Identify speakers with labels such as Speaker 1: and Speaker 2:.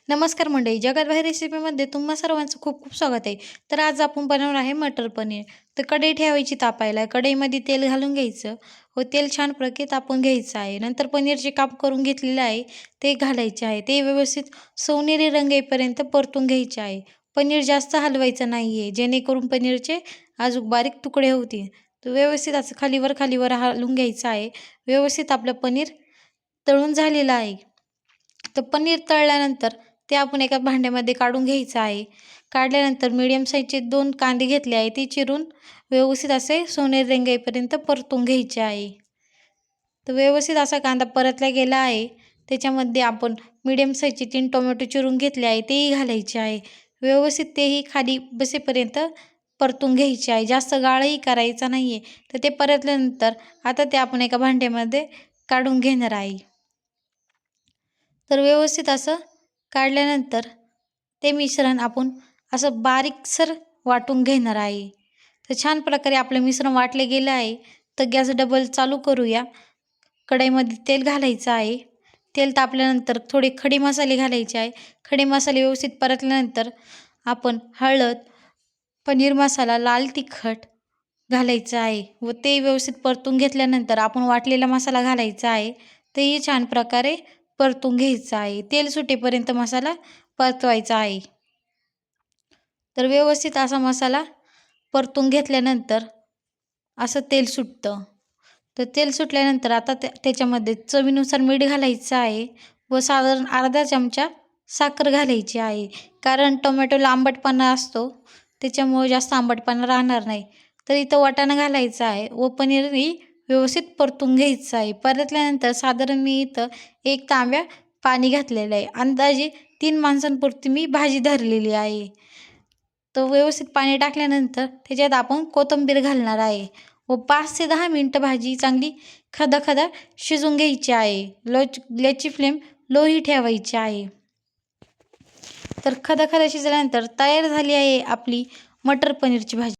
Speaker 1: नमस्कार मंडळी, जगात बाहेर रेसिपीमध्ये तुम्हा सर्वांचं खूप खूप स्वागत आहे. तर आज आपण बनवणार आहे मटर पनीर. तर कढई ठेवायची तापायला. कढईमध्ये तेल घालून घ्यायचं व तेल छान प्रकारे तापून घ्यायचं आहे. नंतर पनीरचे काप करून घेतलेले आहे ते घालायचे आहे. ते व्यवस्थित सोनेरी रंग येईपर्यंत परतून घ्यायचे आहे. पनीर जास्त हलवायचं नाही आहे, जेणेकरून पनीरचे अजून बारीक तुकडे होतील. तर व्यवस्थित असं खालीवर हलवून घ्यायचं आहे. व्यवस्थित आपलं पनीर तळून झालेलं आहे. तर पनीर तळल्यानंतर ते आपण एका भांड्यामध्ये काढून घ्यायचं आहे. काढल्यानंतर मीडियम साईजचे 2 कांदे घेतले आहे, ते चिरून व्यवस्थित असे सोनेरी रंग येईपर्यंत परतून घ्यायचे आहे. तर व्यवस्थित असा कांदा परतला गेला आहे. त्याच्यामध्ये आपण मीडियम साईजचे 3 टोमॅटो चिरून घेतले आहे, तेही घालायचे आहे. व्यवस्थित तेही खाली बसेपर्यंत परतून घ्यायचे आहे. जास्त गाळही करायचा नाही आहे. तर ते परतल्यानंतर आता ते आपण एका भांड्यामध्ये काढून घेणार आहे. तर व्यवस्थित असं काढल्यानंतर ते मिश्रण आपण असं बारीकसर वाटून घेणार आहे. तर छान प्रकारे आपलं मिश्रण वाटले गेलं आहे. तर गॅस डबल चालू करूया. कढईमध्ये तेल घालायचं आहे. तेल तापल्यानंतर थोडे खडे मसाले घालायचे आहे. खडे मसाले व्यवस्थित परतल्यानंतर आपण हळद, पनीर मसाला, लाल तिखट घालायचं आहे व ते व्यवस्थित परतून घेतल्यानंतर आपण वाटलेला मसाला घालायचा आहे. तेही छान प्रकारे परतून घ्यायचं आहे. तेल सुटेपर्यंत मसाला परतवायचा आहे. तर व्यवस्थित असा मसाला परतून घेतल्यानंतर असं तेल सुटतं. तर तेल सुटल्यानंतर आता त्याच्यामध्ये चवीनुसार मीठ घालायचं आहे व साधारण अर्धा चमचा साखर घालायची आहे. कारण टोमॅटोला आंबटपणा असतो, त्याच्यामुळे जास्त आंबटपणा राहणार नाही. तर इथं वाटाणा घालायचा आहे व पनीरही व्यवस्थित परतून घ्यायचं आहे. परतल्यानंतर साधारण मी इथं 1 तांब्या पाणी घातलेलं आहे. अंदाजे 3 माणसांपुरती मी भाजी धरलेली आहे. तर व्यवस्थित पाणी टाकल्यानंतर त्याच्यात आपण कोथिंबीर घालणार आहे व 5 ते 10 मिनटं भाजी चांगली खदा शिजून घ्यायची आहे. गॅसची फ्लेम लोही ठेवायची आहे. तर खदा शिजल्यानंतर तयार झाली आहे आपली मटर पनीरची भाजी.